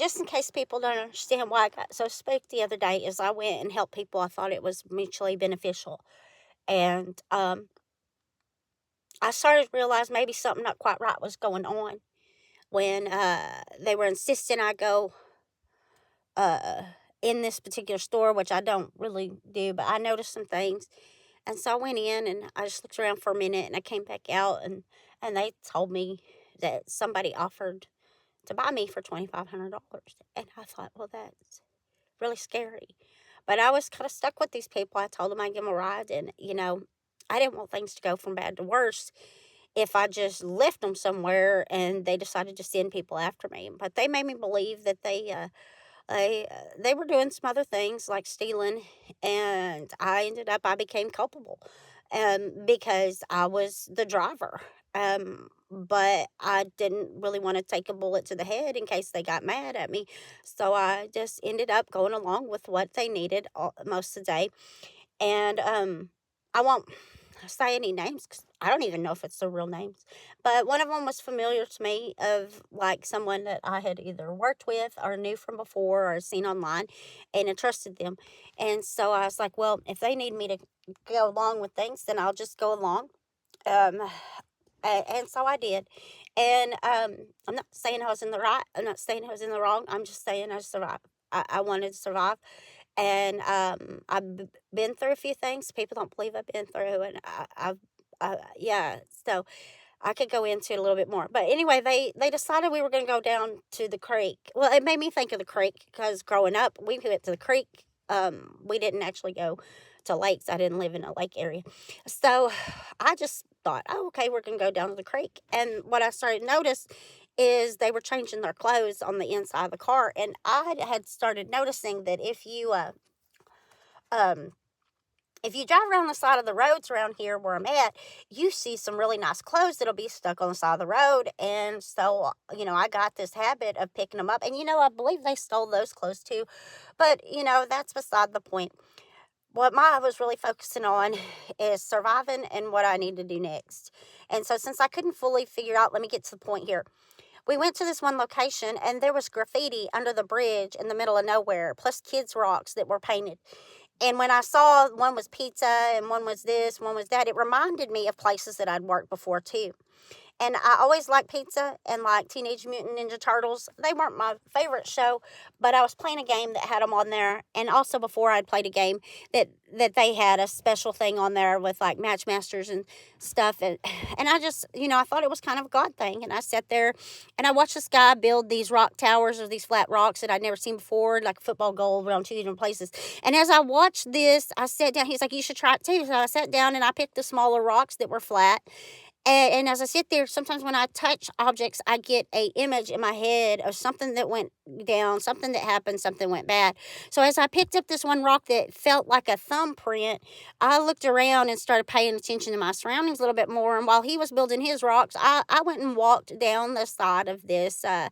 just in case people don't understand why I got so spooked the other day, is I went and helped people. I thought it was mutually beneficial. And I started to realize maybe something not quite right was going on when they were insisting I go uh, in this particular store, which I don't really do, but I noticed some things. And so I went in and I just looked around for a minute and I came back out, and they told me that somebody offered to buy me for $2,500. And I thought, well, that's really scary. But I was kind of stuck with these people. I told them I'd give them a ride. And, I didn't want things to go from bad to worse if I just left them somewhere and they decided to send people after me. But they made me believe that they were doing some other things like stealing, and I became culpable, because I was the driver. But I didn't really want to take a bullet to the head in case they got mad at me, so I just ended up going along with what they needed most of the day. And I won't say any names because I don't even know if it's their real names. But one of them was familiar to me, of like someone that I had either worked with or knew from before or seen online, and I trusted them. And so I was like, well, if they need me to go along with things, then I'll just go along. Um, and so I did. And I'm not saying I was in the right. I'm not saying I was in the wrong. I'm just saying I survived. I wanted to survive. And been through a few things people don't believe I've been through. And yeah, so I could go into it a little bit more. But anyway, they decided we were going to go down to the creek. Well, it made me think of the creek because growing up, we went to the creek. We didn't actually go to lakes. I didn't live in a lake area. So I just thought, oh, okay, we're going to go down to the creek. And what I started to notice is they were changing their clothes on the inside of the car. And I had started noticing that um, if you drive around the side of the roads around here where I'm at, you see some really nice clothes that'll be stuck on the side of the road. And so, I got this habit of picking them up. And, I believe they stole those clothes too. But, that's beside the point. What I was really focusing on is surviving and what I need to do next. And so, since I couldn't fully figure out, let me get to the point here. We went to this one location and there was graffiti under the bridge in the middle of nowhere, plus kids' rocks that were painted. And when I saw one was pizza and one was this, one was that, it reminded me of places that I'd worked before too. And I always liked pizza and like Teenage Mutant Ninja Turtles. They weren't my favorite show, but I was playing a game that had them on there. And also before I'd played a game that they had a special thing on there with like Matchmasters and stuff. And I just, I thought it was kind of a God thing. And I sat there and I watched this guy build these rock towers or these flat rocks that I'd never seen before, like a football goal around two different places. And as I watched this, I sat down. He's like, you should try it too. So I sat down and I picked the smaller rocks that were flat. And as I sit there, sometimes when I touch objects, I get a image in my head of something that went down, something that happened, something went bad. So as I picked up this one rock that felt like a thumbprint, I looked around and started paying attention to my surroundings a little bit more. And while he was building his rocks, I went and walked down the side of this, I'll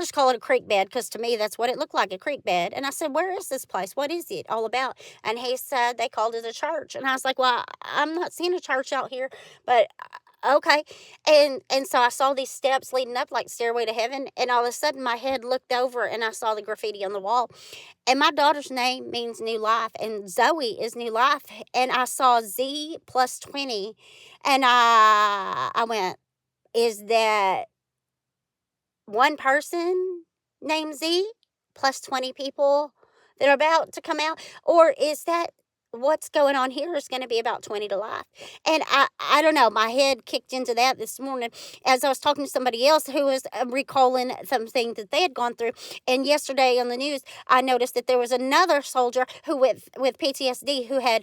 just call it a creek bed, because to me, that's what it looked like, a creek bed. And I said, where is this place? What is it all about? And he said, they called it a church. And I was like, well, I'm not seeing a church out here, but okay. And so I saw these steps leading up like Stairway to Heaven, and all of a sudden my head looked over and I saw the graffiti on the wall. And my daughter's name means new life, and Zoe is new life. And I saw Z plus 20, and I went, is that one person named Z plus 20 people that are about to come out? Or is that what's going on here is going to be about 20 to life? And I don't know. My head kicked into that this morning as I was talking to somebody else who was recalling something that they had gone through. And yesterday on the news, I noticed that there was another soldier who with PTSD who had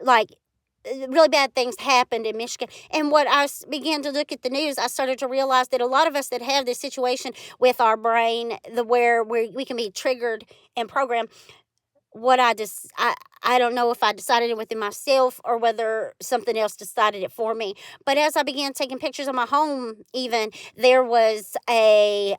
like really bad things happened in Michigan. And what I began to look at the news, I started to realize that a lot of us that have this situation with our brain, where we can be triggered and programmed, what I don't know if I decided it within myself or whether something else decided it for me. But as I began taking pictures of my home, even there was a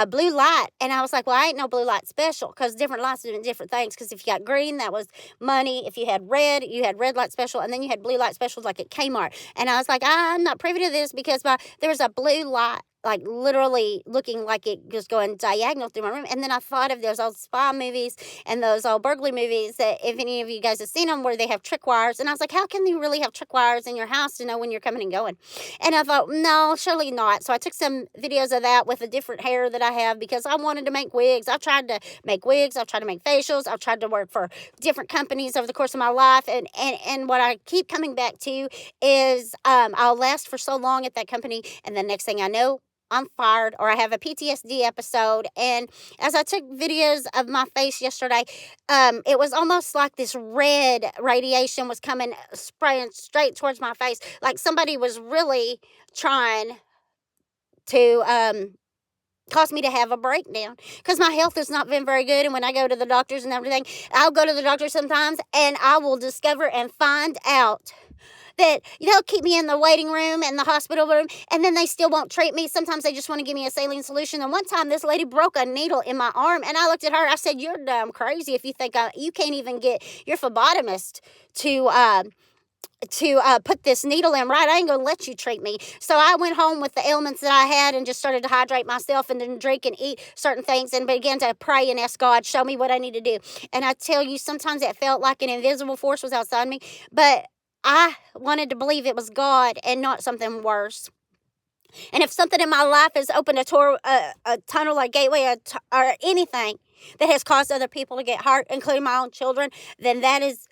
blue light, and I was like, well, I ain't no blue light special, because different lights do different things. Because if you got green, that was money. If you had red, you had red light special, and then you had blue light specials like at Kmart. And I was like, I'm not privy to this, because there was a blue light, like literally looking like it was going diagonal through my room. And then I thought of those old spy movies and those old burglary movies, that if any of you guys have seen them, where they have trick wires. And I was like, how can you really have trick wires in your house to know when you're coming and going? And I thought, no, surely not. So I took some videos of that with the different hair that I have, because I wanted to make wigs. I've tried to make wigs. I've tried to make facials. I've tried to work for different companies over the course of my life. And what I keep coming back to is I'll last for so long at that company, and the next thing I know, I'm fired, or I have a PTSD episode. And as I took videos of my face yesterday, it was almost like this red radiation was coming, spraying straight towards my face. Like somebody was really trying to cause me to have a breakdown, because my health has not been very good. And when I go to the doctors and everything, I'll go to the doctor sometimes, and I will discover and find out that they'll keep me in the waiting room and the hospital room, and then they still won't treat me. Sometimes they just want to give me a saline solution. And one time, this lady broke a needle in my arm, and I looked at her. I said, "You're dumb crazy if you think you can't even get your phlebotomist to put this needle in right. I ain't gonna let you treat me." So I went home with the ailments that I had, and just started to hydrate myself, and then drink and eat certain things, and began to pray and ask God, show me what I need to do. And I tell you, sometimes it felt like an invisible force was outside me, but I wanted to believe it was God and not something worse. And if something in my life has opened a tunnel, or gateway, or anything that has caused other people to get hurt, including my own children, then that is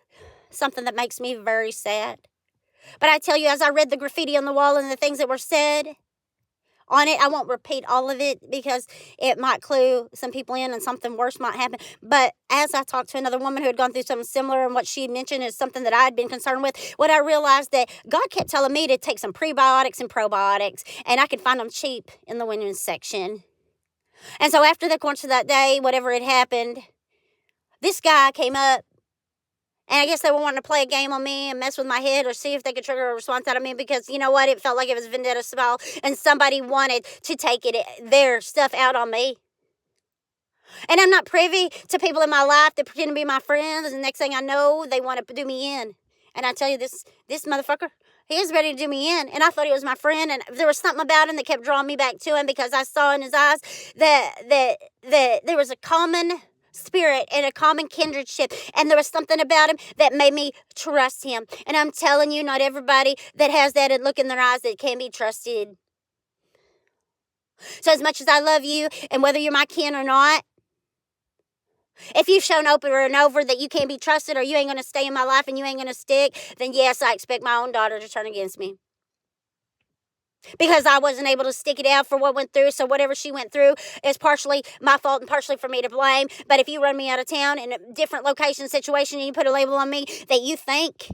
something that makes me very sad. But I tell you, as I read the graffiti on the wall and the things that were said on it, I won't repeat all of it, because it might clue some people in and something worse might happen. But as I talked to another woman who had gone through something similar, and what she mentioned is something that I had been concerned with, what I realized that God kept telling me to take some prebiotics and probiotics, and I could find them cheap in the women's section. And so after the course of that day, whatever had happened, this guy came up, and I guess they were wanting to play a game on me and mess with my head, or see if they could trigger a response out of me, because you know what? It felt like it was vendetta style, and somebody wanted to take their stuff out on me. And I'm not privy to people in my life that pretend to be my friends, and the next thing I know, they want to do me in. And I tell you, this motherfucker, he is ready to do me in. And I thought he was my friend, and there was something about him that kept drawing me back to him, because I saw in his eyes that there was a common spirit and a common kindredship, and there was something about him that made me trust him. And I'm telling you, not everybody that has that look in their eyes that can be trusted. So as much as I love you, and whether you're my kin or not, if you've shown over and over that you can't be trusted, or you ain't going to stay in my life and you ain't going to stick, then yes, I expect my own daughter to turn against me. Because I wasn't able to stick it out for what went through. So whatever she went through is partially my fault and partially for me to blame. But if you run me out of town in a different location, situation, and you put a label on me that you think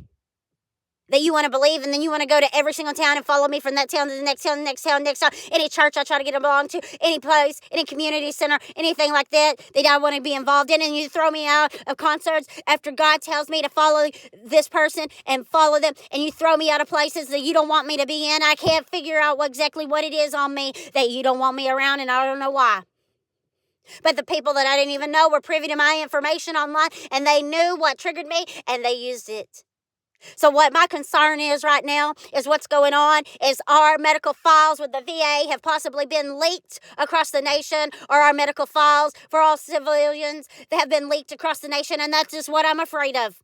that you want to believe, and then you want to go to every single town and follow me from that town to the next town, next town, next town, any church I try to get along to, any place, any community center, anything like that I want to be involved in, and you throw me out of concerts after God tells me to follow this person and follow them, and you throw me out of places that you don't want me to be in. I can't figure out exactly what it is on me that you don't want me around, and I don't know why. But the people that I didn't even know were privy to my information online, and they knew what triggered me, and they used it. So what my concern is right now is what's going on is our medical files with the VA have possibly been leaked across the nation, or our medical files for all civilians that have been leaked across the nation, and that's just what I'm afraid of.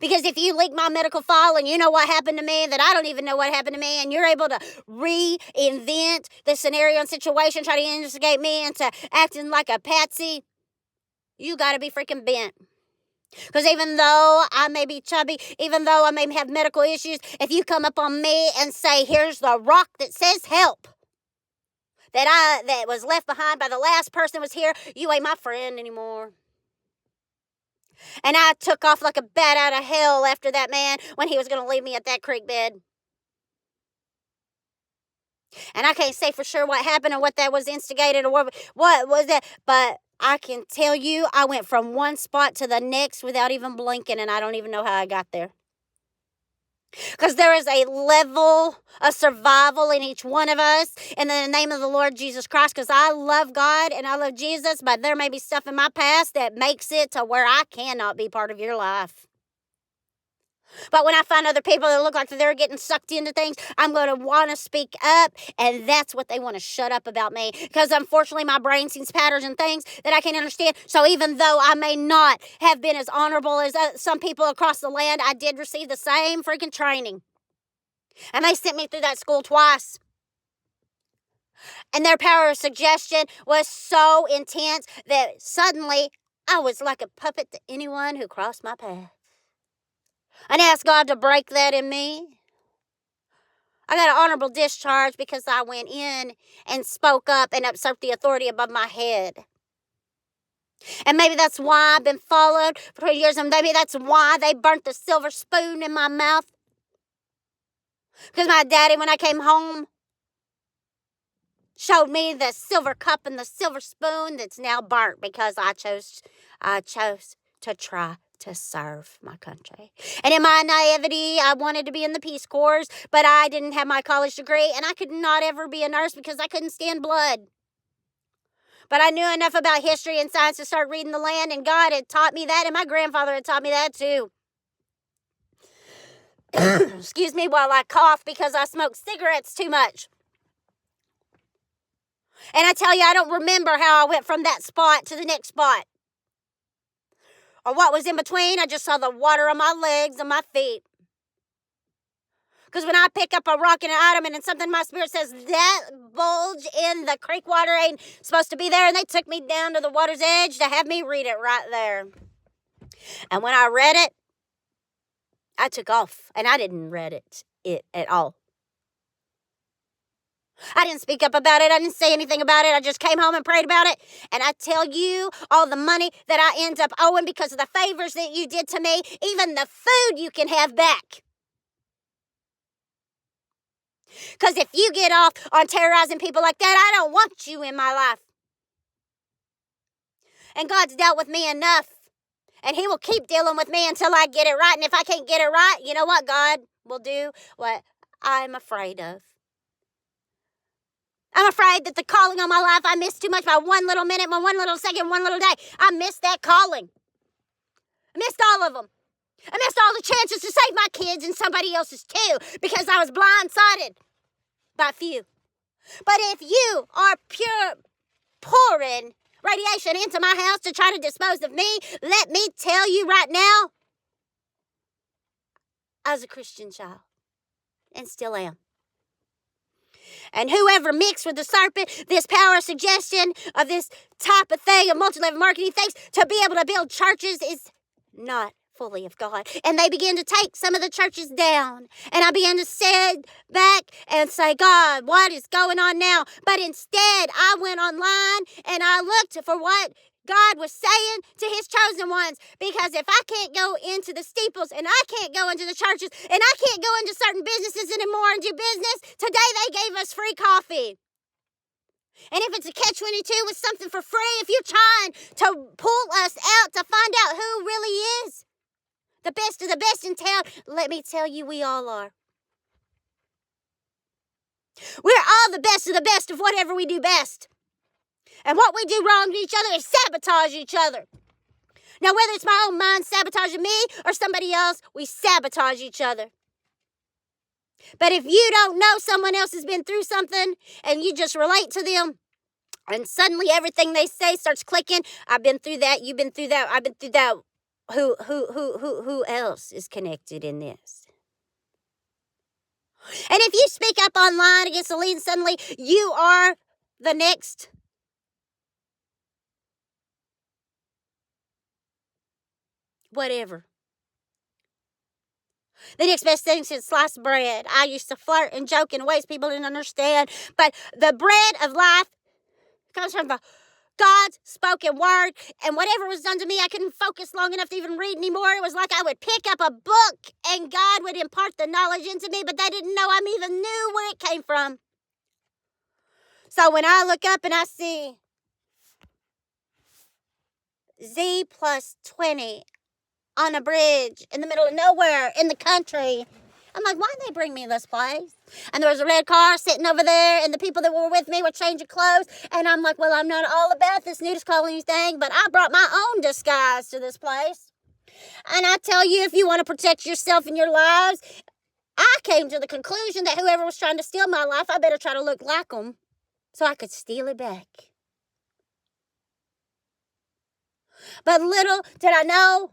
Because if you leak my medical file and you know what happened to me, that I don't even know what happened to me, and you're able to reinvent the scenario and situation, try to instigate me into acting like a patsy, you got to be freaking bent. Because even though I may be chubby, even though I may have medical issues, if you come up on me and say, here's the rock that says help, that was left behind by the last person that was here, you ain't my friend anymore. And I took off like a bat out of hell after that man when he was going to leave me at that creek bed. And I can't say for sure what happened or what that was instigated or what was that, but I can tell you, I went from one spot to the next without even blinking, and I don't even know how I got there. Because there is a level of survival in each one of us in the name of the Lord Jesus Christ. Because I love God and I love Jesus, but there may be stuff in my past that makes it to where I cannot be part of your life. But when I find other people that look like they're getting sucked into things, I'm going to want to speak up, and that's what they want to shut up about me. Because unfortunately, my brain sees patterns and things that I can't understand. So even though I may not have been as honorable as some people across the land, I did receive the same freaking training. And they sent me through that school twice. And their power of suggestion was so intense that suddenly I was like a puppet to anyone who crossed my path. And asked God to break that in me. I got an honorable discharge because I went in and spoke up and usurped the authority above my head. And maybe that's why I've been followed for 20 years, and maybe that's why they burnt the silver spoon in my mouth. Because my daddy, when I came home, showed me the silver cup and the silver spoon that's now burnt because I chose to try to serve my country. And in my naivety, I wanted to be in the Peace Corps, but I didn't have my college degree, and I could not ever be a nurse because I couldn't stand blood. But I knew enough about history and science to start reading the land, and God had taught me that, and my grandfather had taught me that too. Excuse me while I cough because I smoke cigarettes too much. And I tell you, I don't remember how I went from that spot to the next spot. Or what was in between. I just saw the water on my legs and my feet. Because when I pick up a rock and an item and something in my spirit says, that bulge in the creek water ain't supposed to be there, and they took me down to the water's edge to have me read it right there. And when I read it, I took off, and I didn't read it at all. I didn't speak up about it. I didn't say anything about it. I just came home and prayed about it. And I tell you, all the money that I end up owing because of the favors that you did to me, even the food you can have back. Because if you get off on terrorizing people like that, I don't want you in my life. And God's dealt with me enough. And He will keep dealing with me until I get it right. And if I can't get it right, you know what? God will do what I'm afraid of. I'm afraid that the calling on my life, I missed too much by 1 little minute, by 1 little second, 1 little day. I missed that calling. I missed all of them. I missed all the chances to save my kids and somebody else's too because I was blindsided by a few. But if you are pouring radiation into my house to try to dispose of me, let me tell you right now, I was a Christian child and still am. And whoever mixed with the serpent, this power of suggestion of this type of thing, of multi-level marketing things, to be able to build churches is not fully of God. And they began to take some of the churches down. And I began to sit back and say, God, what is going on now? But instead, I went online and I looked for what God was saying to His chosen ones. Because if I can't go into the steeples and I can't go into the churches and I can't go into certain businesses anymore and do business, today they gave us free coffee. And if it's a catch-22 with something for free, if you're trying to pull us out to find out who really is the best of the best in town, let me tell you, we all are. We're all the best of the best of whatever we do best. And what we do wrong to each other is sabotage each other. Now, whether it's my own mind sabotaging me or somebody else, we sabotage each other. But if you don't know someone else has been through something and you just relate to them, and suddenly everything they say starts clicking, I've been through that, you've been through that, I've been through that. Who else is connected in this? And if you speak up online against the lead, suddenly you are the next. Whatever. The next best thing is sliced bread. I used to flirt and joke in ways people didn't understand. But the bread of life comes from the God's spoken word. And whatever was done to me, I couldn't focus long enough to even read anymore. It was like I would pick up a book and God would impart the knowledge into me, but they didn't know I even knew where it came from. So when I look up and I see Z plus 20 on a bridge in the middle of nowhere in the country. I'm like, why'd they bring me this place? And there was a red car sitting over there, and the people that were with me were changing clothes. And I'm like, well, I'm not all about this nudist colony thing, but I brought my own disguise to this place. And I tell you, if you want to protect yourself and your lives, I came to the conclusion that whoever was trying to steal my life, I better try to look like them so I could steal it back. But little did I know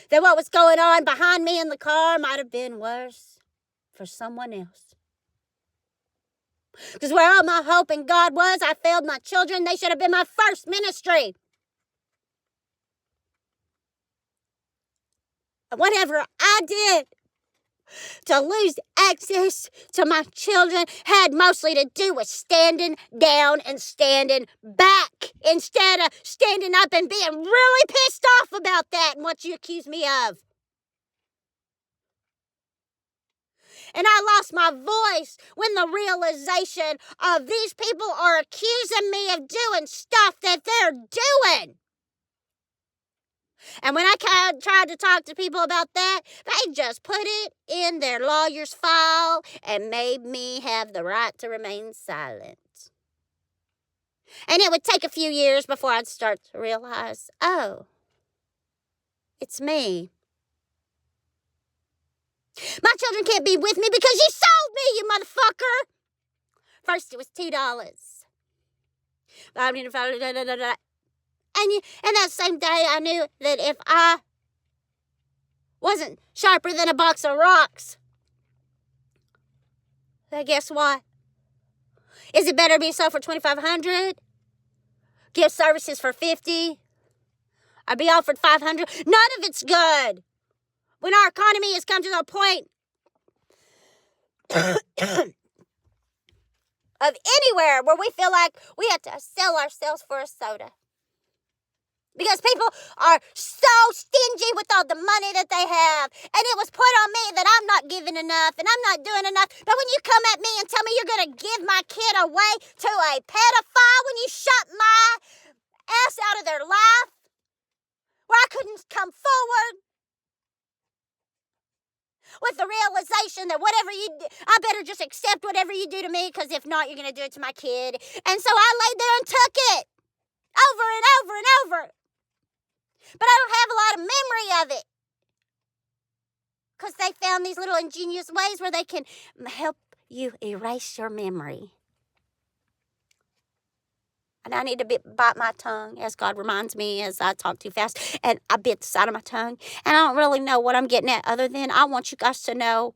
that what was going on behind me in the car might have been worse for someone else. Because where all my hope in God was, I failed my children. They should have been my first ministry. And whatever I did to lose access to my children had mostly to do with standing down and standing back instead of standing up and being really pissed off about that and what you accuse me of. And I lost my voice when the realization of these people are accusing me of doing stuff that they're doing. And when I tried to talk to people about that, they just put it in their lawyer's file and made me have the right to remain silent. And it would take a few years before I'd start to realize, oh, it's me. My children can't be with me because you sold me, you motherfucker. First it was $2. And that same day I knew that if I wasn't sharper than a box of rocks, then guess what? Is it better to be sold for $2,500? Give services for $50? I'd be offered $500. None of it's good. When our economy has come to the point of anywhere where we feel like we have to sell ourselves for a soda. Because people are so stingy with all the money that they have. And it was put on me that I'm not giving enough and I'm not doing enough. But when you come at me and tell me you're going to give my kid away to a pedophile, when you shut my ass out of their life, where I couldn't come forward with the realization that whatever you do, I better just accept whatever you do to me, because if not, you're going to do it to my kid. And so I laid there and took it over and over and over. But I don't have a lot of memory of it, because they found these little ingenious ways where they can help you erase your memory. And I need to bite my tongue, as God reminds me as I talk too fast. And I bit the side of my tongue. And I don't really know what I'm getting at, other than I want you guys to know,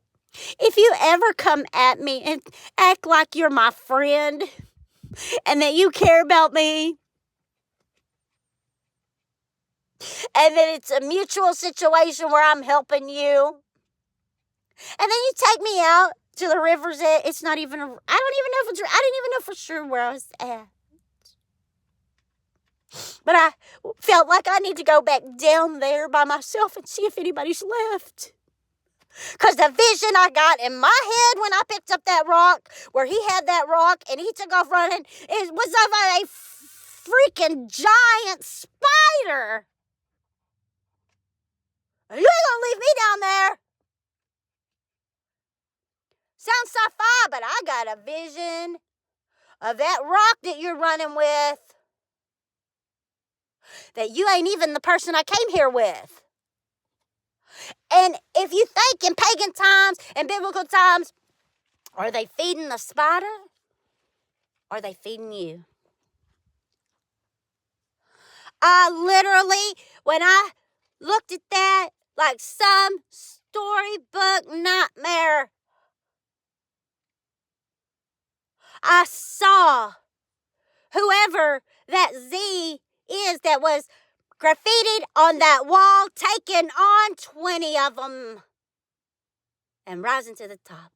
if you ever come at me and act like you're my friend and that you care about me, and that it's a mutual situation where I'm helping you, and then you take me out to the river's edge. It's not even, I didn't even know for sure where I was at. But I felt like I need to go back down there by myself and see if anybody's left. Because the vision I got in my head when I picked up that rock, where he had that rock and he took off running, it was of a freaking giant spider. You ain't gonna leave me down there. Sounds sci-fi, but I got a vision of that rock that you're running with, that you ain't even the person I came here with. And if you think in pagan times and biblical times, are they feeding the spider? Or are they feeding you? I literally, when I looked at that like some storybook nightmare, I saw whoever that Z is that was graffitied on that wall, taking on 20 of them and rising to the top.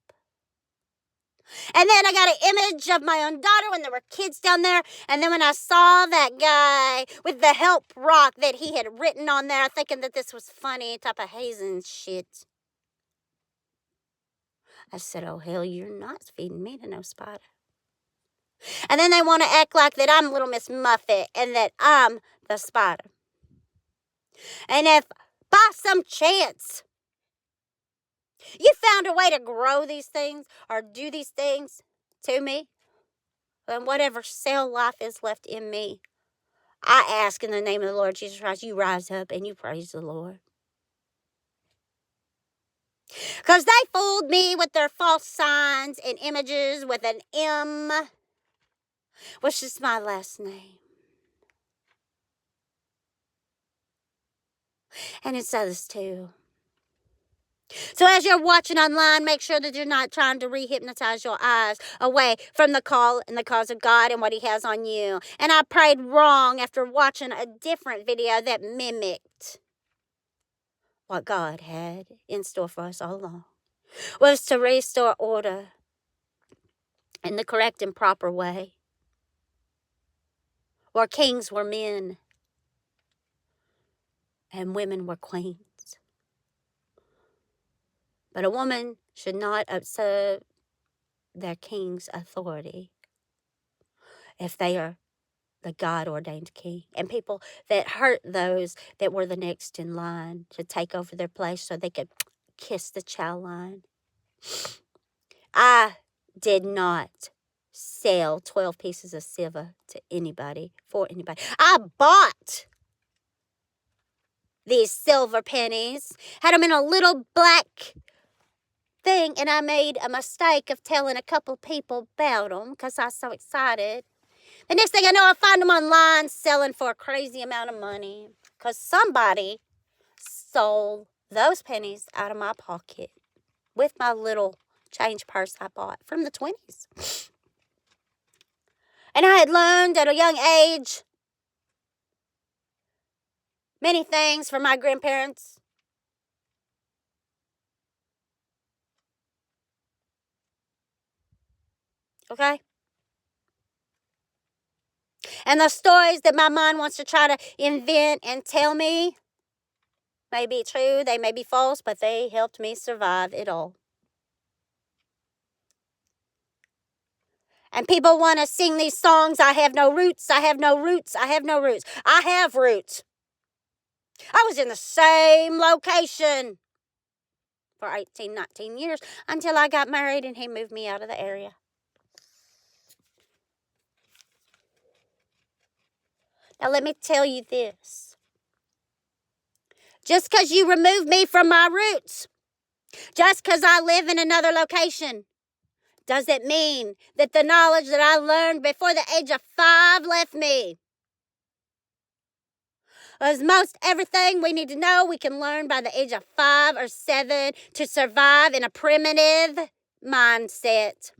And then I got an image of my own daughter when there were kids down there. And then when I saw that guy with the help rock that he had written on there, thinking that this was funny, type of hazing shit, I said, oh, hell, you're not feeding me to no spider. And then they want to act like that I'm Little Miss Muffet and that I'm the spider. And if by some chance you found a way to grow these things or do these things to me, then whatever cell life is left in me, I ask in the name of the Lord Jesus Christ, you rise up and you praise the Lord. Because they fooled me with their false signs and images with an M, which is my last name. And it's others too. So as you're watching online, make sure that you're not trying to re-hypnotize your eyes away from the call and the cause of God and what he has on you. And I prayed wrong after watching a different video that mimicked what God had in store for us all along. Was to restore order in the correct and proper way. Where kings were men and women were queens. But a woman should not usurp their king's authority if they are the God-ordained king. And people that hurt those that were the next in line to take over their place so they could kiss the chow line. I did not sell 12 pieces of silver to anybody, for anybody. I bought these silver pennies, had them in a little black thing, and I made a mistake of telling a couple people about them because I was so excited. The next thing I know, I find them online selling for a crazy amount of money because somebody stole those pennies out of my pocket with my little change purse I bought from the 20s. And I had learned at a young age many things from my grandparents. Okay? And the stories that my mind wants to try to invent and tell me may be true, they may be false, but they helped me survive it all. And people want to sing these songs, I have no roots, I have no roots, I have no roots. I have roots. I was in the same location for 18, 19 years until I got married and he moved me out of the area. Now let me tell you this. Just because you remove me from my roots, just because I live in another location, doesn't mean that the knowledge that I learned before the age of 5 left me. As most everything we need to know, we can learn by the age of 5 or 7 to survive in a primitive mindset.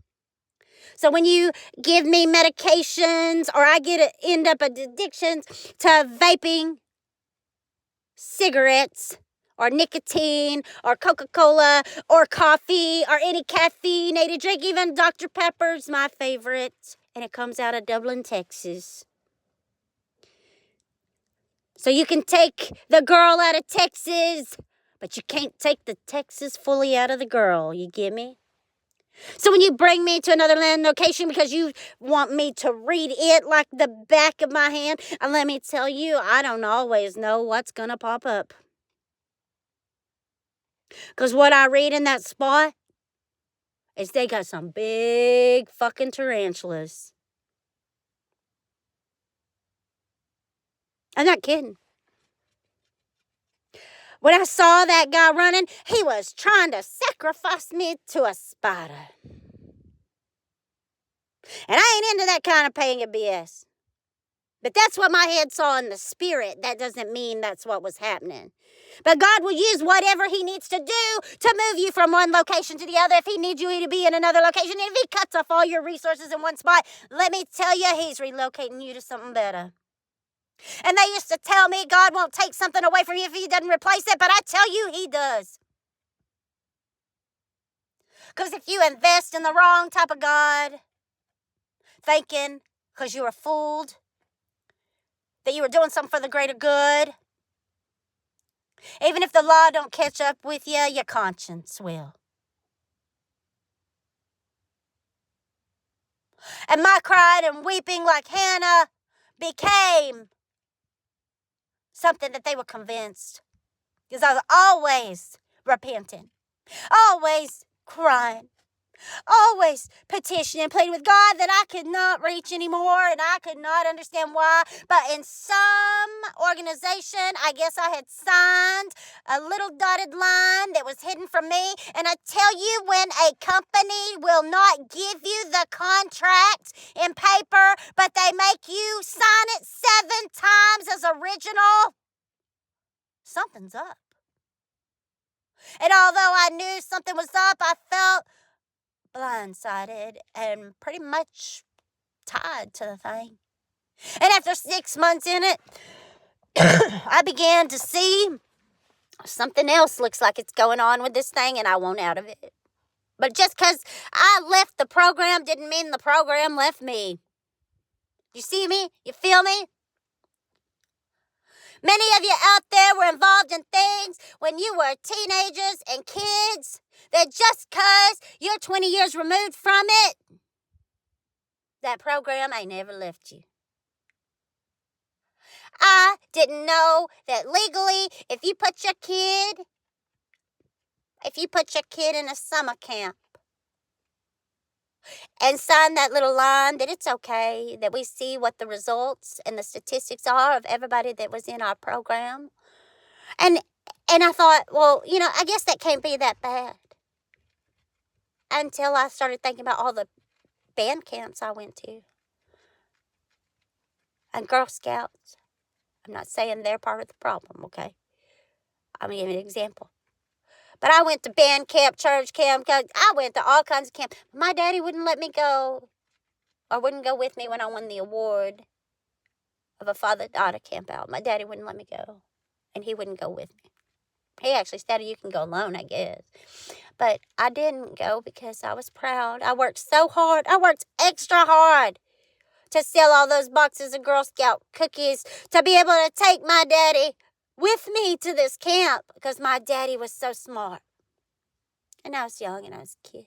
So when you give me medications or I end up addictions to vaping, cigarettes, or nicotine, or Coca-Cola, or coffee, or any caffeinated drink, even Dr. Pepper's my favorite, and it comes out of Dublin, Texas. So you can take the girl out of Texas, but you can't take the Texas fully out of the girl, you get me? So when you bring me to another land location because you want me to read it like the back of my hand, and let me tell you, I don't always know what's going to pop up. Because what I read in that spot is they got some big fucking tarantulas. I'm not kidding. When I saw that guy running, he was trying to sacrifice me to a spider. And I ain't into that kind of paying a BS. But that's what my head saw in the spirit. That doesn't mean that's what was happening. But God will use whatever he needs to do to move you from one location to the other. If he needs you to be in another location, and if he cuts off all your resources in one spot, let me tell you, he's relocating you to something better. And they used to tell me God won't take something away from you if he doesn't replace it, but I tell you, he does. Because if you invest in the wrong type of God, thinking because you were fooled that you were doing something for the greater good, even if the law don't catch up with you, your conscience will. And my crying and weeping like Hannah became something that they were convinced. Because I was always repenting, always crying, always petitioning, pleading with God that I could not reach anymore and I could not understand why. But in some organization, I guess I had signed a little dotted line that was hidden from me. And I tell you, when a company will not give you the contract in paper, but they make you sign it 7 times as original, something's up. And although I knew something was up, I felt blindsided and pretty much tied to the thing. And after 6 months in it, I began to see something else looks like it's going on with this thing, and I want out of it. But just because I left the program didn't mean the program left me. You see me? You feel me? Many of you out there were involved in things when you were teenagers and kids that just because you're 20 years removed from it, that program ain't never left you. I didn't know that legally, if you put your kid in a summer camp and sign that little line that it's okay, that we see what the results and the statistics are of everybody that was in our program. And I thought, well, I guess that can't be that bad. Until I started thinking about all the band camps I went to. And Girl Scouts. I'm not saying they're part of the problem, okay? I'm going to give you an example. But I went to band camp, church camp. I went to all kinds of camps. My daddy wouldn't let me go, or wouldn't go with me when I won the award of a father-daughter camp out. My daddy wouldn't let me go, and he wouldn't go with me. He actually said, you can go alone, I guess. But I didn't go because I was proud. I worked so hard. I worked extra hard to sell all those boxes of Girl Scout cookies, to be able to take my daddy with me to this camp, because my daddy was so smart. And I was young and I was a kid.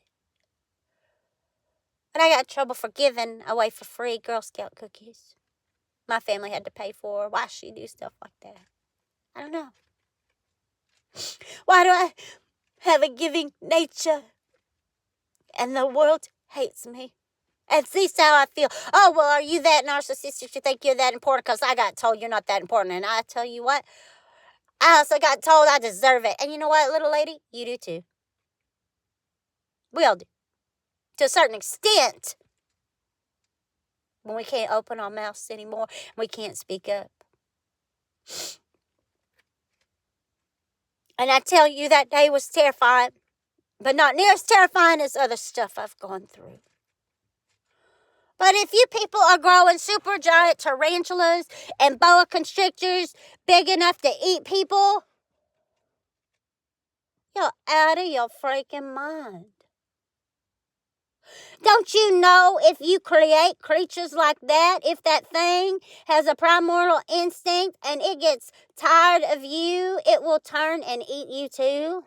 And I got in trouble for giving away for free Girl Scout cookies. My family had to pay for. Why she do stuff like that? I don't know. Why do I have a giving nature and the world hates me? And see how I feel. Oh, well, are you that narcissistic? You think you're that important? Because I got told you're not that important. And I tell you what, I also got told I deserve it. And you know what, little lady? You do too. We all do. To a certain extent. When we can't open our mouths anymore, we can't speak up. And I tell you, that day was terrifying. But not near as terrifying as other stuff I've gone through. But if you people are growing super giant tarantulas and boa constrictors big enough to eat people, you're out of your freaking mind. Don't you know if you create creatures like that, if that thing has a primordial instinct and it gets tired of you, it will turn and eat you too?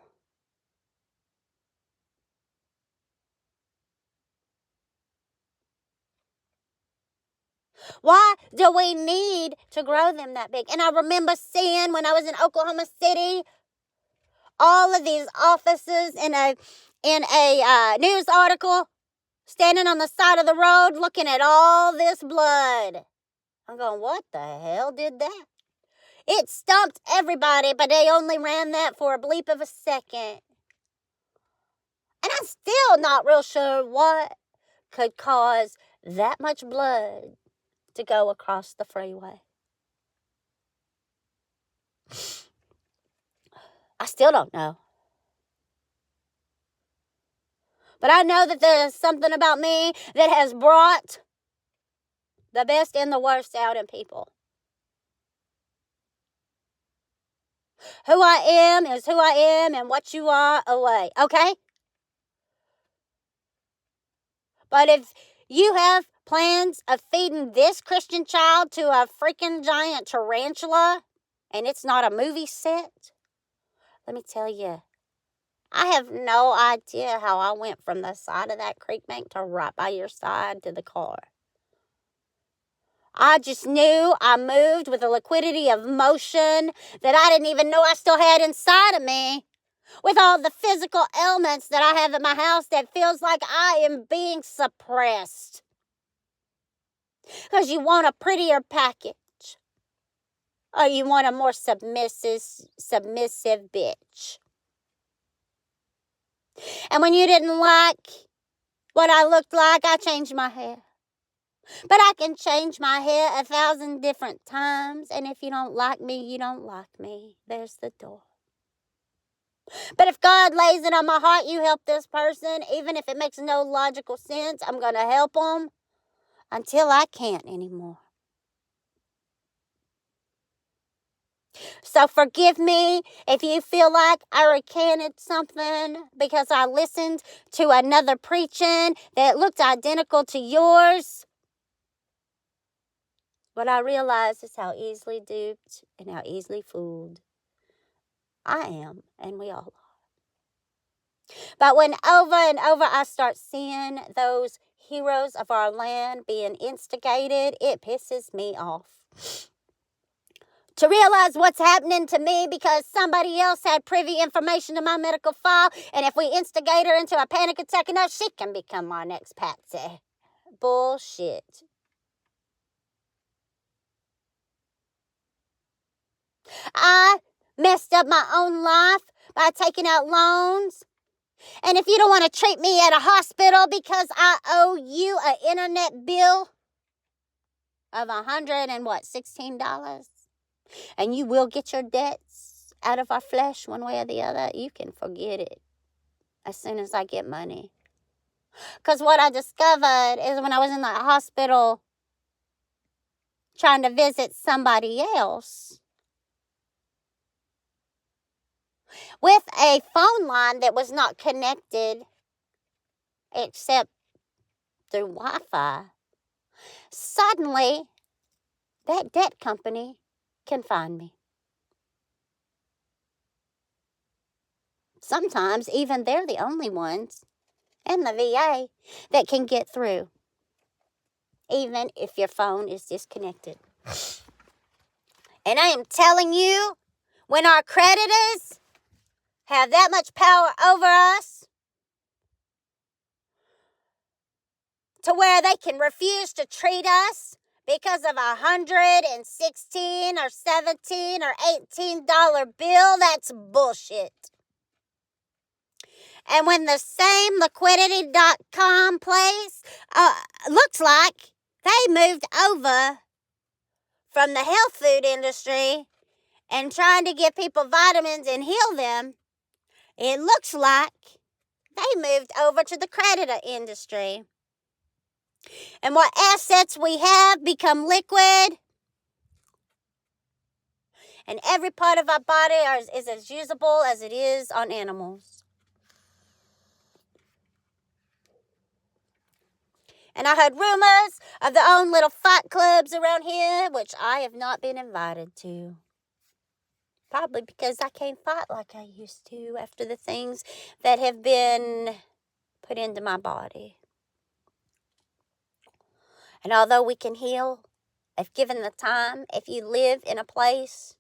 Why do we need to grow them that big? And I remember seeing when I was in Oklahoma City, all of these officers in a news article standing on the side of the road looking at all this blood. I'm going, what the hell did that? It stumped everybody, but they only ran that for a bleep of a second. And I'm still not real sure what could cause that much blood to go across the freeway. I still don't know. But I know that there's something about me that has brought the best and the worst out in people. Who I am is who I am, and what you are away, okay? But if you have plans of feeding this Christian child to a freaking giant tarantula, and it's not a movie set, let me tell you, I have no idea how I went from the side of that creek bank to right by your side to the car. I just knew I moved with a liquidity of motion that I didn't even know I still had inside of me. With all the physical ailments that I have at my house that feels like I am being suppressed. Because you want a prettier package. Or you want a more submissive bitch. And when you didn't like what I looked like, I changed my hair. But I can change my hair 1,000 different times. And if you don't like me, you don't like me. There's the door. But if God lays it on my heart, you help this person, even if it makes no logical sense, I'm going to help them until I can't anymore. So forgive me if you feel like I recanted something because I listened to another preaching that looked identical to yours. What I realize is how easily duped and how easily fooled I am, and we all are. But when over and over I start seeing those heroes of our land being instigated, it pisses me off. To realize what's happening to me because somebody else had privy information to my medical file, and if we instigate her into a panic attack enough, she can become our next Patsy. Bullshit. I messed up my own life by taking out loans. And if you don't want to treat me at a hospital because I owe you an internet bill of $116, and you will get your debts out of our flesh one way or the other, you can forget it as soon as I get money. Because what I discovered is when I was in the hospital trying to visit somebody else with a phone line that was not connected except through Wi-Fi, suddenly that debt company can find me. Sometimes even they're the only ones in the VA that can get through, even if your phone is disconnected. And I am telling you, when our creditors have that much power over us to where they can refuse to treat us because of $116 or $17 or $18 bill, that's bullshit. And when the same liquidity.com place looks like they moved over from the health food industry and trying to give people vitamins and heal them, it looks like they moved over to the creditor industry. And what assets we have become liquid, and every part of our body is as usable as it is on animals. And I heard rumors of their own little fight clubs around here, which I have not been invited to. Probably because I can't fight like I used to after the things that have been put into my body. And although we can heal, if given the time, if you live in a place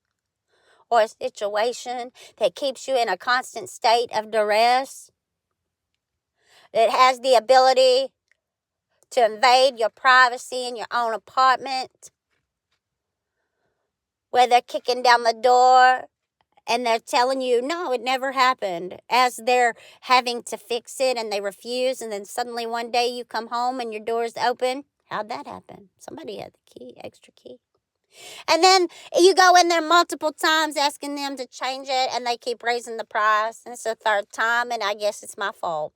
or a situation that keeps you in a constant state of duress, that has the ability to invade your privacy in your own apartment, where they're kicking down the door and they're telling you, no, it never happened, as they're having to fix it and they refuse, and then suddenly one day you come home and your door's open. How'd that happen? Somebody had the key, extra key. And then you go in there multiple times asking them to change it, and they keep raising the price, and it's the third time, and I guess it's my fault.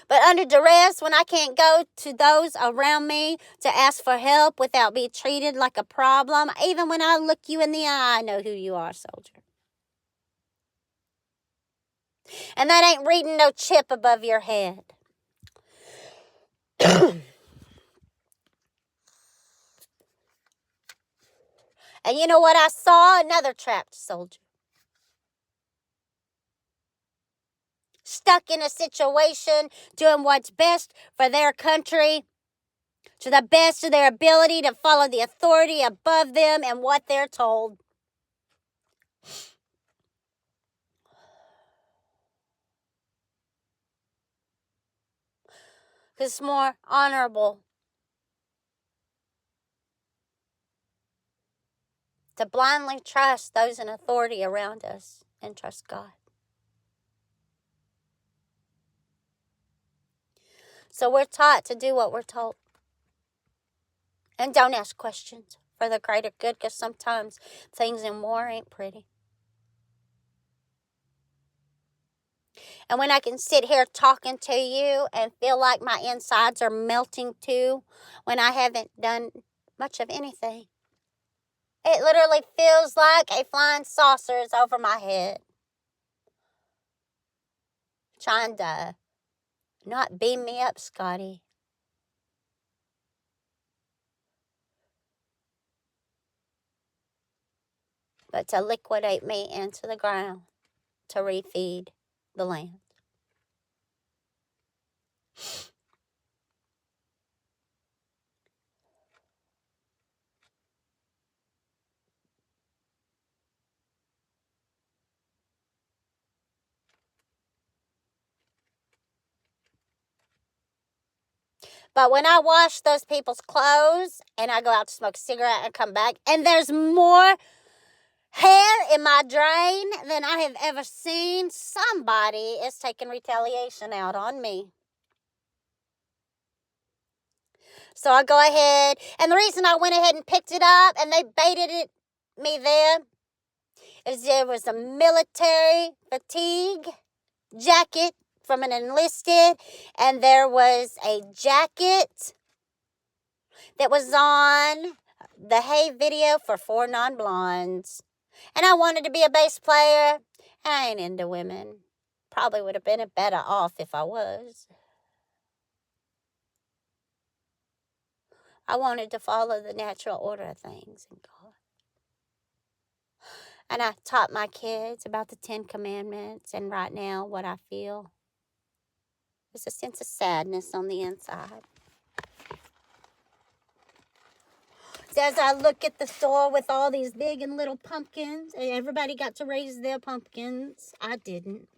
But under duress, when I can't go to those around me to ask for help without being treated like a problem, even when I look you in the eye, I know who you are, soldier. And that ain't reading no chip above your head. And you know what I saw? Another trapped soldier. stuck in a situation doing what's best for their country to the best of their ability to follow the authority above them and what they're told. Because it's more honorable to blindly trust those in authority around us and trust God. So we're taught to do what we're told. And don't ask questions for the greater good, because sometimes things in war ain't pretty. And when I can sit here talking to you and feel like my insides are melting too, when I haven't done much of anything, it literally feels like a flying saucer is over my head, trying to not beam me up, Scotty. But to liquidate me into the ground to refeed the land. But when I wash those people's clothes and I go out to smoke a cigarette and come back, and there's more hair in my drain than I have ever seen, somebody is taking retaliation out on me. So I go ahead, and the reason I went ahead and picked it up and they baited me there is there was a military fatigue jacket from an enlisted, and there was a jacket that was on the Hey video for 4 Non-Blondes. And I wanted to be a bass player. I ain't into women. Probably would have been better off if I was. I wanted to follow the natural order of things in God. And I taught my kids about the 10 Commandments, and right now what I feel is a sense of sadness on the inside. So as I look at the store with all these big and little pumpkins, and everybody got to raise their pumpkins, I didn't.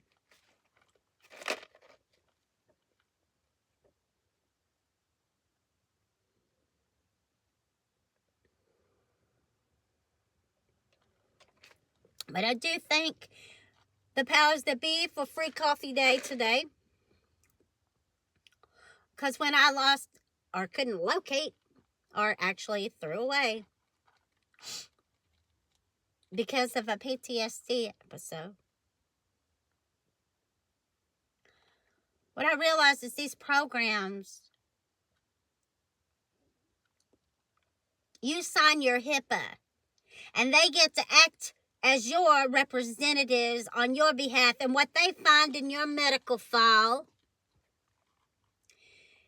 But I do thank the powers that be for Free Coffee Day today. Because when I lost or couldn't locate or actually threw away because of a PTSD episode, what I realized is these programs, you sign your HIPAA and they get to act as your representatives on your behalf, and what they find in your medical file,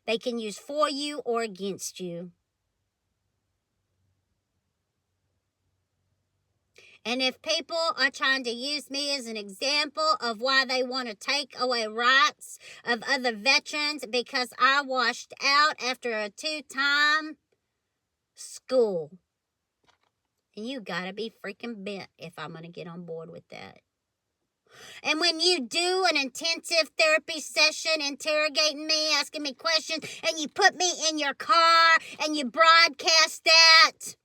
they can use for you or against you. And if people are trying to use me as an example of why they want to take away rights of other veterans because I washed out after a 2-time school, and you gotta be freaking bent if I'm gonna get on board with that. And when you do an intensive therapy session interrogating me, asking me questions, and you put me in your car and you broadcast that,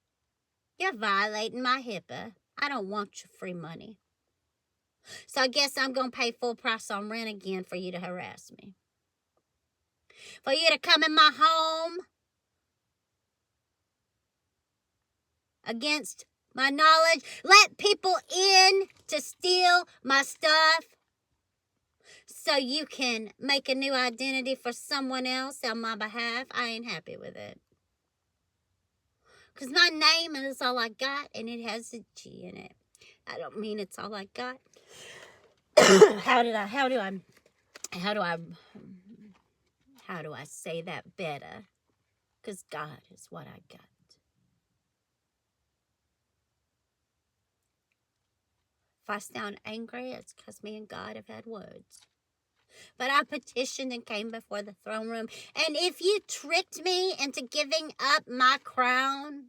you're violating my HIPAA. I don't want your free money. So I guess I'm going to pay full price on rent again for you to harass me. For you to come in my home against my knowledge. Let people in to steal my stuff so you can make a new identity for someone else on my behalf. I ain't happy with it. Because my name is all I got, and it has a G in it. I don't mean it's all I got. How do I say that better? Because God is what I got. If I sound angry, it's because me and God have had words. But I petitioned and came before the throne room. And if you tricked me into giving up my crown,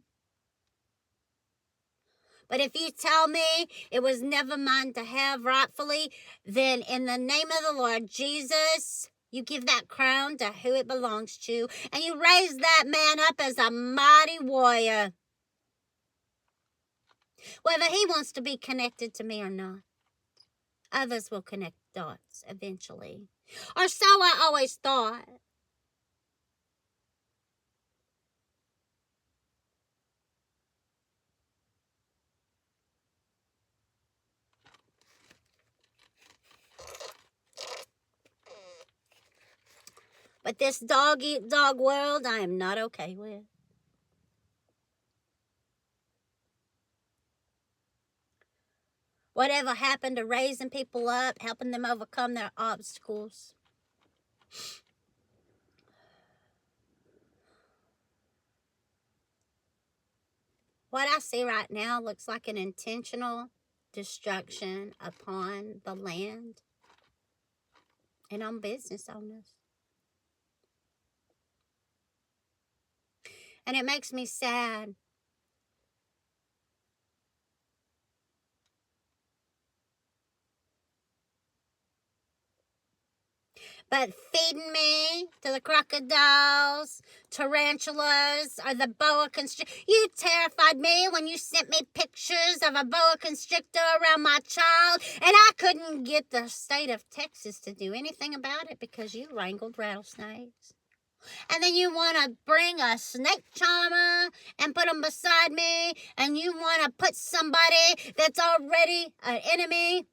but if you tell me it was never mine to have rightfully, then in the name of the Lord Jesus, you give that crown to who it belongs to, and you raise that man up as a mighty warrior, whether he wants to be connected to me or not. Others will connect dots eventually. Or so I always thought. But this dog-eat-dog world, I am not okay with. Whatever happened to raising people up, helping them overcome their obstacles? What I see right now looks like an intentional destruction upon the land and on business owners. And it makes me sad. But feeding me to the crocodiles, tarantulas, or the boa constrictor. You terrified me when you sent me pictures of a boa constrictor around my child, and I couldn't get the state of Texas to do anything about it because you wrangled rattlesnakes. And then you want to bring a snake charmer and put them beside me, and you want to put somebody that's already an enemy.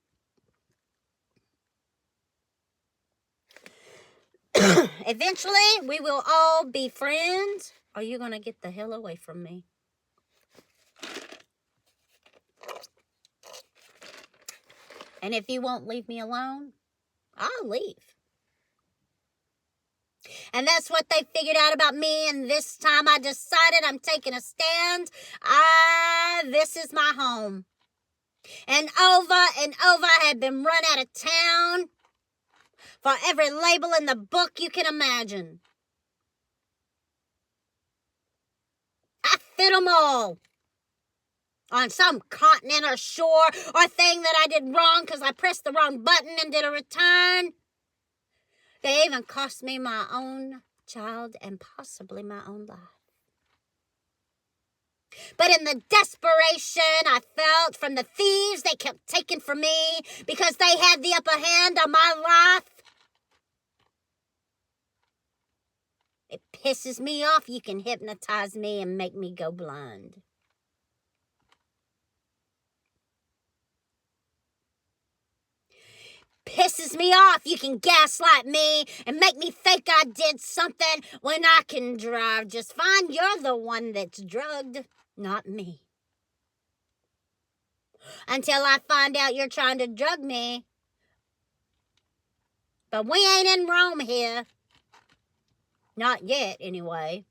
Eventually, we will all be friends, or you're going to get the hell away from me. And if you won't leave me alone, I'll leave. And that's what they figured out about me, and this time I decided I'm taking a stand. This is my home. And over I had been run out of town for every label in the book you can imagine. I fit them all. On some continent or shore or thing that I did wrong because I pressed the wrong button and did a return. They even cost me my own child and possibly my own life. But in the desperation I felt from the thieves they kept taking from me because they had the upper hand on my life, it pisses me off you can hypnotize me and make me go blind. Pisses me off you can gaslight me and make me think I did something when I can drive just fine. You're the one that's drugged, not me. Until I find out you're trying to drug me. But we ain't in Rome here. Not yet, anyway.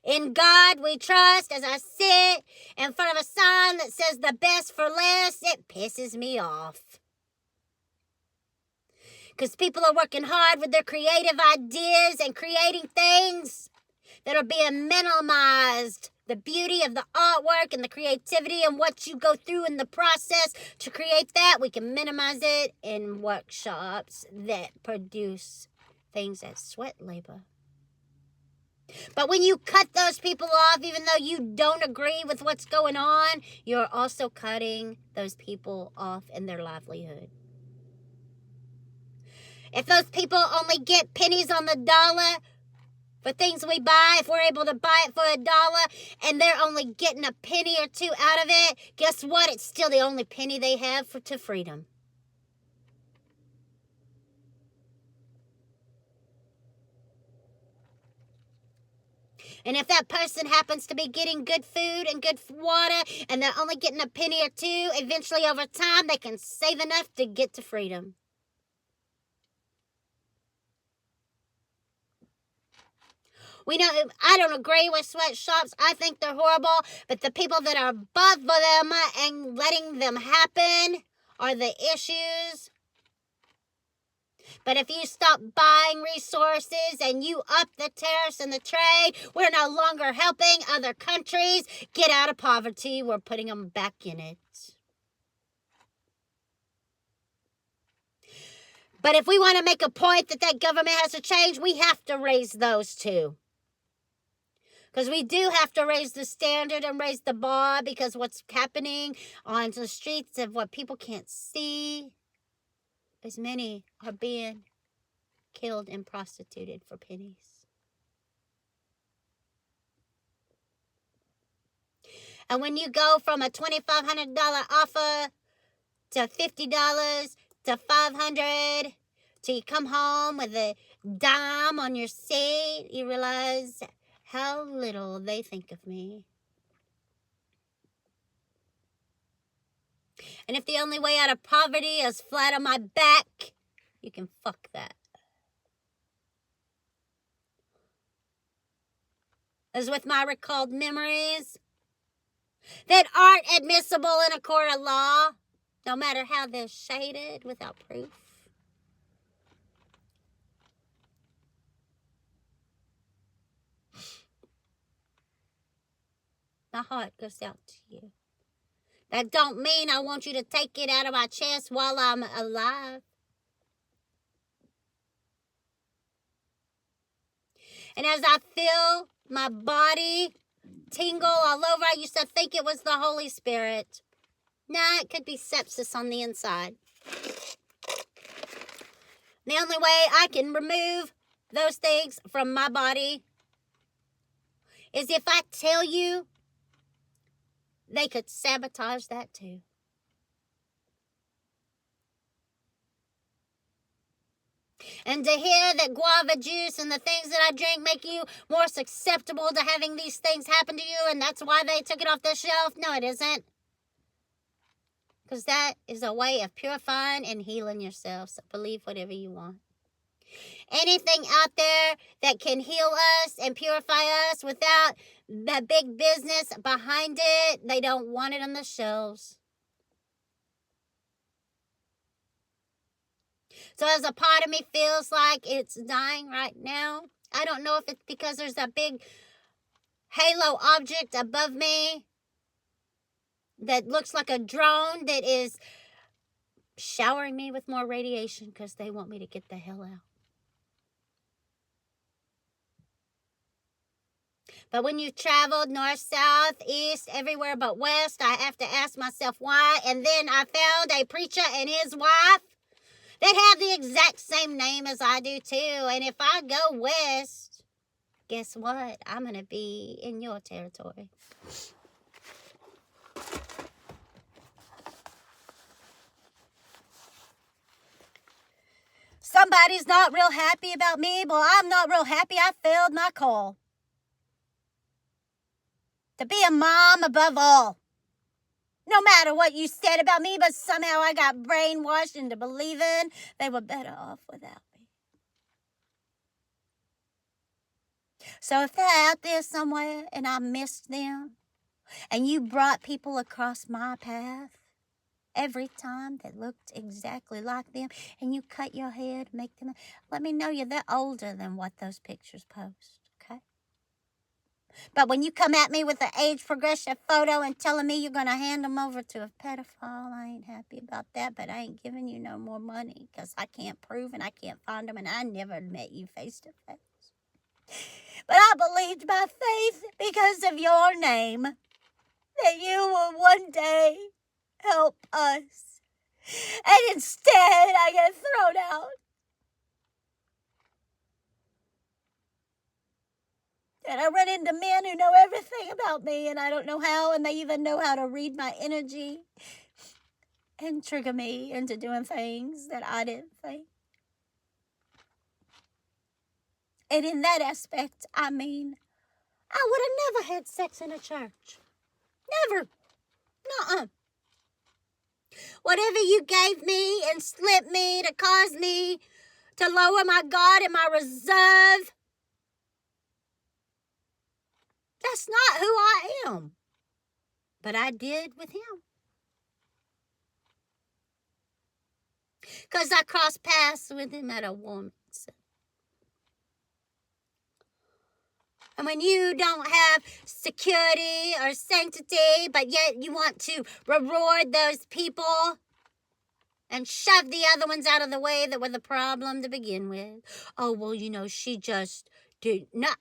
In God we trust. As I sit in front of a sign that says the best for less, it pisses me off. Because people are working hard with their creative ideas and creating things that are being minimized. The beauty of the artwork and the creativity and what you go through in the process to create that, we can minimize it in workshops that produce things as sweat labor. But when you cut those people off, even though you don't agree with what's going on, you're also cutting those people off in their livelihood. If those people only get pennies on the dollar for things we buy, if we're able to buy it for $1 and they're only getting a penny or two out of it, guess what? It's still the only penny they have to freedom. And if that person happens to be getting good food and good water and they're only getting a penny or two, eventually over time they can save enough to get to freedom. I don't agree with sweatshops. I think they're horrible. But the people that are above them and letting them happen are the issues. But if you stop buying resources and you up the tariffs and the trade, we're no longer helping other countries get out of poverty. We're putting them back in it. But if we want to make a point that government has to change, we have to raise those too. Because we do have to raise the standard and raise the bar, because what's happening on the streets of what people can't see is many are being killed and prostituted for pennies. And when you go from a $2,500 offer to $50 to $500, till you come home with a dime on your seat, you realize how little they think of me. And if the only way out of poverty is flat on my back, you can fuck that. As with my recalled memories that aren't admissible in a court of law, no matter how they're shaded without proof. My heart goes out to you. That don't mean I want you to take it out of my chest while I'm alive. And as I feel my body tingle all over, I used to think it was the Holy Spirit. Nah, it could be sepsis on the inside. The only way I can remove those things from my body is if I tell you they could sabotage that too. And to hear that guava juice and the things that I drink make you more susceptible to having these things happen to you, and that's why they took it off the shelf. No, it isn't. Because that is a way of purifying and healing yourself. So believe whatever you want. Anything out there that can heal us and purify us without the big business behind it, they don't want it on the shelves. So as a part of me feels like it's dying right now, I don't know if it's because there's a big halo object above me that looks like a drone that is showering me with more radiation because they want me to get the hell out. But when you've traveled north, south, east, everywhere but west, I have to ask myself why. And then I found a preacher and his wife that have the exact same name as I do too. And if I go west, guess what? I'm going to be in your territory. Somebody's not real happy about me. Well, I'm not real happy. I failed my call. To be a mom above all. No matter what you said about me, but somehow I got brainwashed into believing they were better off without me. So if they're out there somewhere and I missed them, and you brought people across my path every time that looked exactly like them, and you cut your hair to make them, let me know they're older than what those pictures post, okay? But when you come at me with an age progression photo and telling me you're going to hand them over to a pedophile, I ain't happy about that, but I ain't giving you no more money because I can't prove and I can't find them, and I never met you face to face. But I believed by faith because of your name that you will one day help us. And instead, I get thrown out. And I run into men who know everything about me, and I don't know how, and they even know how to read my energy and trigger me into doing things that I didn't think. And in that aspect, I mean, I would have never had sex in a church. Never. Nuh-uh. Whatever you gave me and slipped me to cause me to lower my guard and my reserve, that's not who I am. But I did with him. because I crossed paths with him at a woman's. And when you don't have security or sanctity, but yet you want to reward those people and shove the other ones out of the way that were the problem to begin with. Oh, well, she just did not.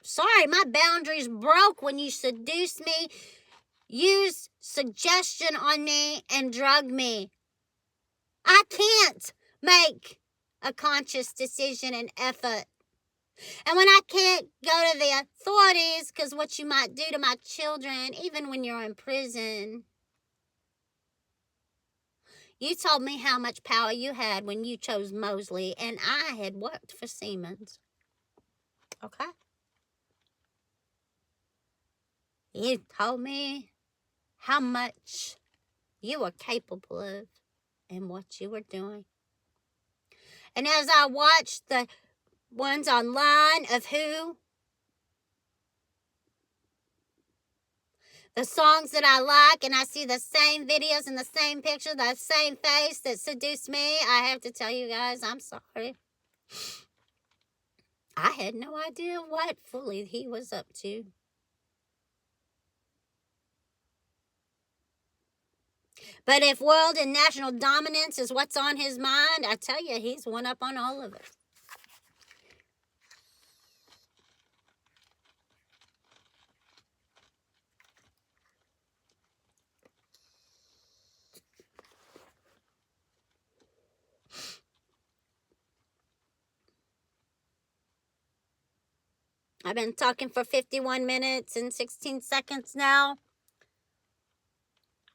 Sorry, my boundaries broke when you seduced me, used suggestion on me, and drugged me. I can't make a conscious decision and effort. And when I can't go to the authorities because what you might do to my children, even when you're in prison. You told me how much power you had when you chose Mosley, and I had worked for Siemens. Okay? You told me how much you were capable of and what you were doing. And as I watched the ones online of who, the songs that I like, and I see the same videos and the same picture, the same face that seduced me, I have to tell you guys, I'm sorry. I had no idea what fully he was up to. But if world and national dominance is what's on his mind, I tell you, he's one up on all of us. I've been talking for 51 minutes and 16 seconds now.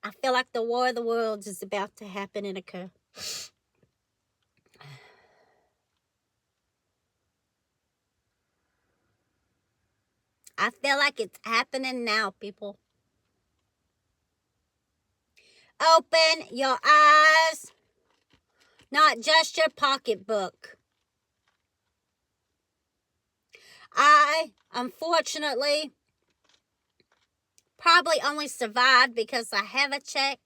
I feel like the War of the Worlds is about to happen and occur. I feel like it's happening now, people. Open your eyes, not just your pocketbook. I, unfortunately, probably only survived because I have a check.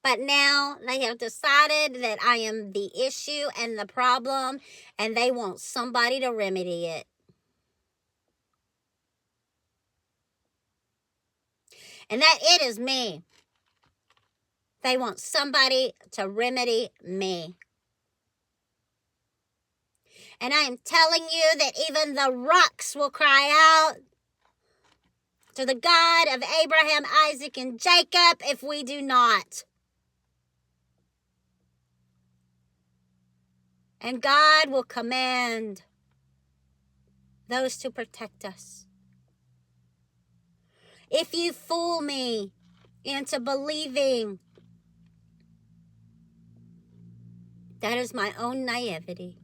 But now they have decided that I am the issue and the problem, and they want somebody to remedy it. And that it is me. They want somebody to remedy me. And I am telling you that even the rocks will cry out to the God of Abraham, Isaac, and Jacob if we do not. And God will command those to protect us. If you fool me into believing that is my own naivety,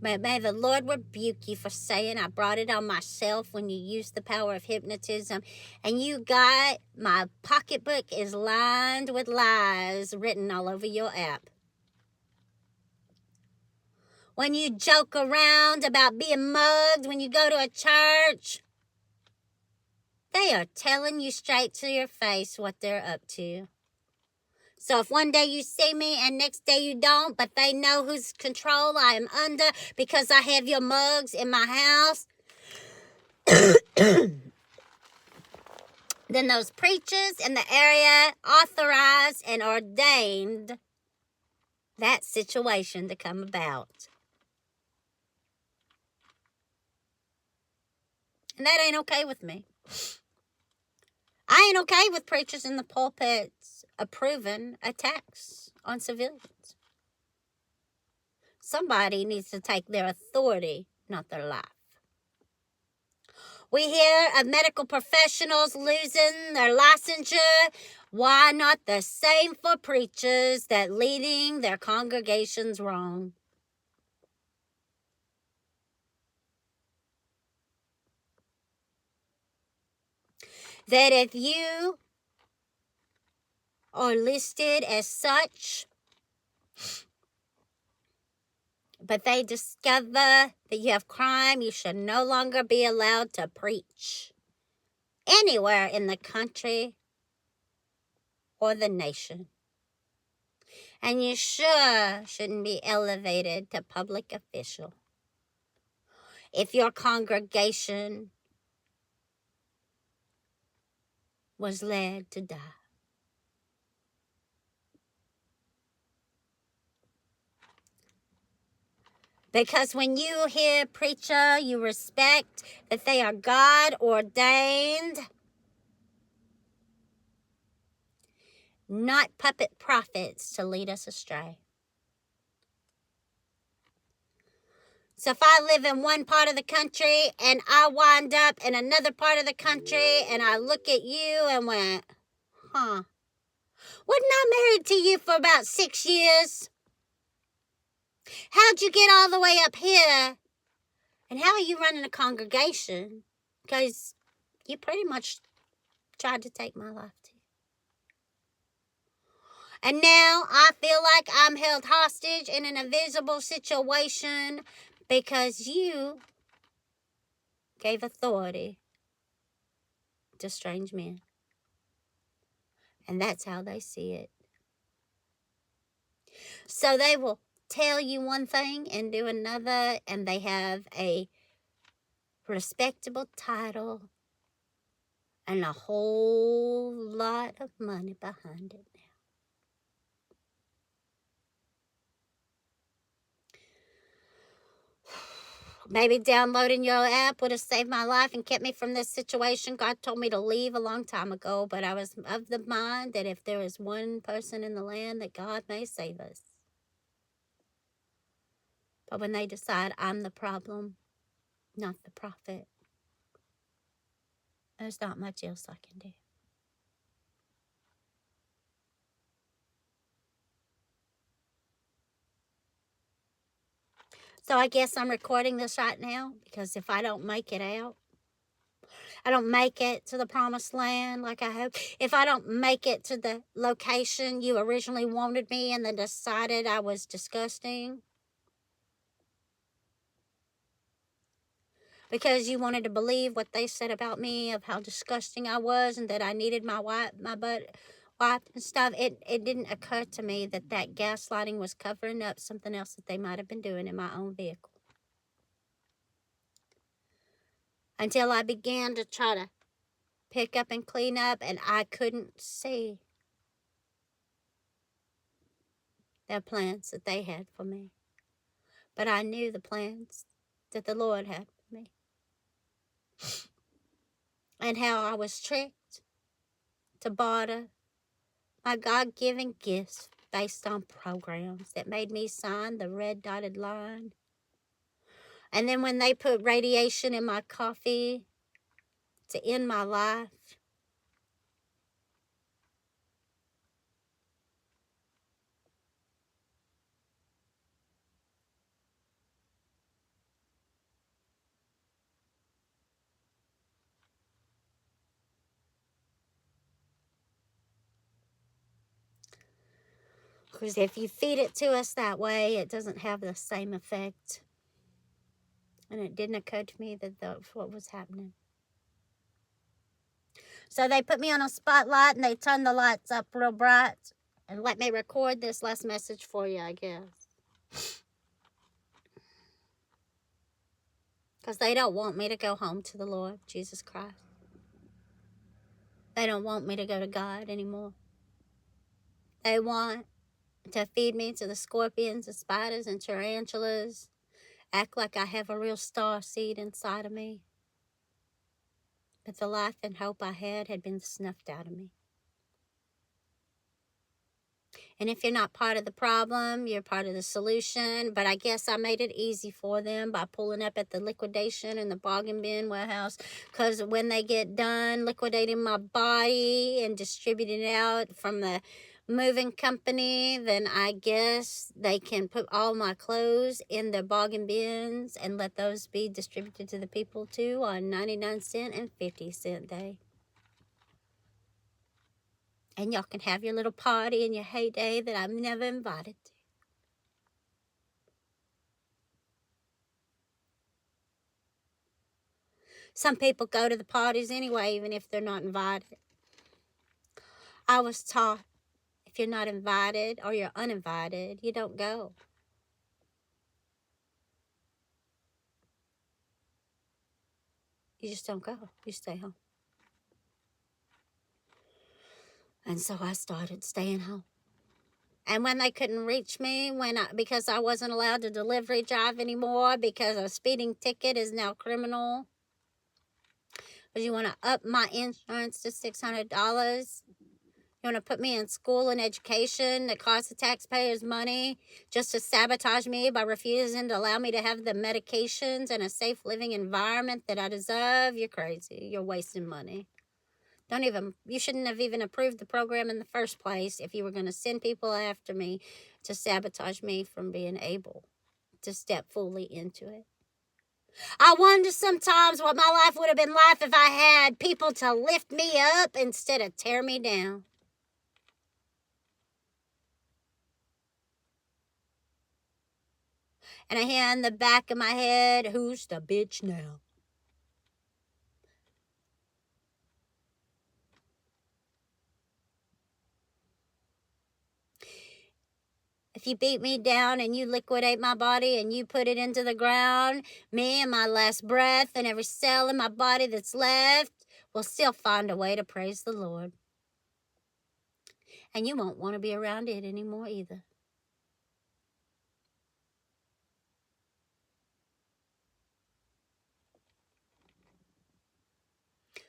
but may the Lord rebuke you for saying I brought it on myself when you used the power of hypnotism. And you got my pocketbook is lined with lies written all over your app. When you joke around about being mugged when you go to a church, they are telling you straight to your face what they're up to. So if one day you see me and next day you don't, but they know whose control I am under because I have your mugs in my house, then those preachers in the area authorized and ordained that situation to come about. And that ain't okay with me. I ain't okay with preachers in the pulpits approving attacks on civilians. Somebody needs to take their authority, not their life. We hear of medical professionals losing their licensure. Why not the same for preachers that leading their congregations wrong? That if you are listed as such, but they discover that you have crime, you should no longer be allowed to preach anywhere in the country or the nation. And you sure shouldn't be elevated to public official if your congregation was led to die. Because when you hear preacher, you respect that they are God ordained, not puppet prophets to lead us astray. So if I live in one part of the country and I wind up in another part of the country and I look at you and went, wasn't I married to you for about 6 years? How'd you get all the way up here? And how are you running a congregation? Because you pretty much tried to take my life too. And now I feel like I'm held hostage in an invisible situation because you gave authority to strange men. And that's how they see it. So they will tell you one thing and do another, and they have a respectable title and a whole lot of money behind it now. Maybe downloading your app would have saved my life and kept me from this situation. God told me to leave a long time ago, but I was of the mind that if there is one person in the land, that God may save us. But when they decide I'm the problem, not the prophet, there's not much else I can do. So I guess I'm recording this right now because if I don't make it out, I don't make it to the promised land like I hope. If I don't make it to the location you originally wanted me and then decided I was disgusting because you wanted to believe what they said about me of how disgusting I was and that I needed my butt wiped and stuff, it didn't occur to me that gaslighting was covering up something else that they might have been doing in my own vehicle. Until I began to try to pick up and clean up, and I couldn't see their plans that they had for me. But I knew the plans that the Lord had for me. And how I was tricked to barter my God-given gifts based on programs that made me sign the red dotted line. And then when they put radiation in my coffee to end my life, because if you feed it to us that way, it doesn't have the same effect. And it didn't occur to me that that's what was happening. So they put me on a spotlight and they turned the lights up real bright and let me record this last message for you, I guess. Because they don't want me to go home to the Lord Jesus Christ. They don't want me to go to God anymore. They want to feed me to the scorpions and spiders and tarantulas, act like I have a real star seed inside of me. But the life and hope I had been snuffed out of me. And if you're not part of the problem, you're part of the solution. But I guess I made it easy for them by pulling up at the liquidation and the bargain bin warehouse. Because when they get done liquidating my body and distributing it out from the moving company, then I guess they can put all my clothes in their bargain bins and let those be distributed to the people too on 99-cent and 50-cent day. And y'all can have your little party and your heyday that I'm never invited to. Some people go to the parties anyway, even if they're not invited. I was taught, if if you're not invited or you're uninvited, you don't go. You just don't go. You stay home. And so I started staying home. And when they couldn't reach me, because I wasn't allowed to delivery drive anymore because a speeding ticket is now criminal, because you want to up my insurance to $600. You want to put me in school and education that costs the taxpayers money just to sabotage me by refusing to allow me to have the medications and a safe living environment that I deserve. You're crazy. You're wasting money. You shouldn't have even approved the program in the first place if you were going to send people after me to sabotage me from being able to step fully into it. I wonder sometimes what my life would have been like if I had people to lift me up instead of tear me down. And I hear in the back of my head, who's the bitch now? If you beat me down and you liquidate my body and you put it into the ground, me and my last breath and every cell in my body that's left will still find a way to praise the Lord. And you won't want to be around it anymore either.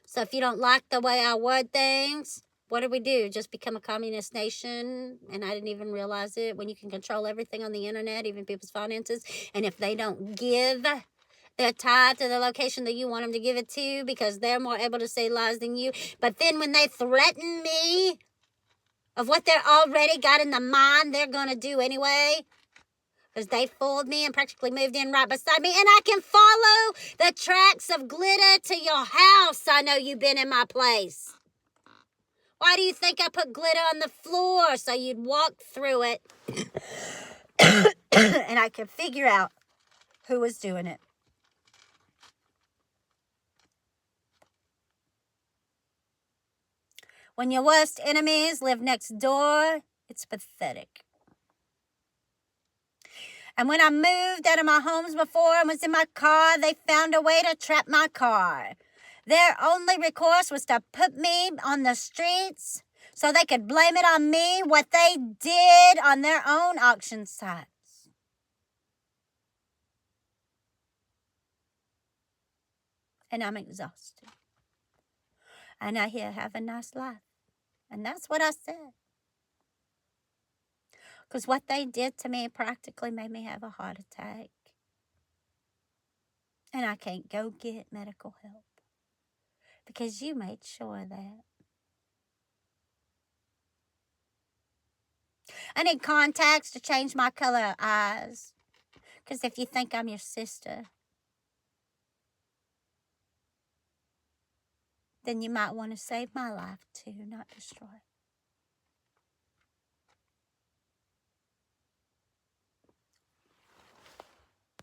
So if you don't like the way I word things, what do we do? Just become a communist nation? And I didn't even realize it. When you can control everything on the internet, even people's finances, and if they don't give their tithe to the location that you want them to give it to because they're more able to say lies than you, but then when they threaten me of what they're already got in the mind they're going to do anyway, because they fooled me and practically moved in right beside me, and I can follow the tracks of glitter to your house. I know you've been in my place. Why do you think I put glitter on the floor? So you'd walk through it and I could figure out who was doing it. When your worst enemies live next door, it's pathetic. And when I moved out of my homes before and was in my car, they found a way to trap my car. Their only recourse was to put me on the streets so they could blame it on me, what they did on their own auction sites. And I'm exhausted. And I hear, have a nice life. And that's what I said. Because what they did to me practically made me have a heart attack. And I can't go get medical help. Because you made sure of that. I need contacts to change my color of eyes. Because if you think I'm your sister, then you might want to save my life too, not destroy it.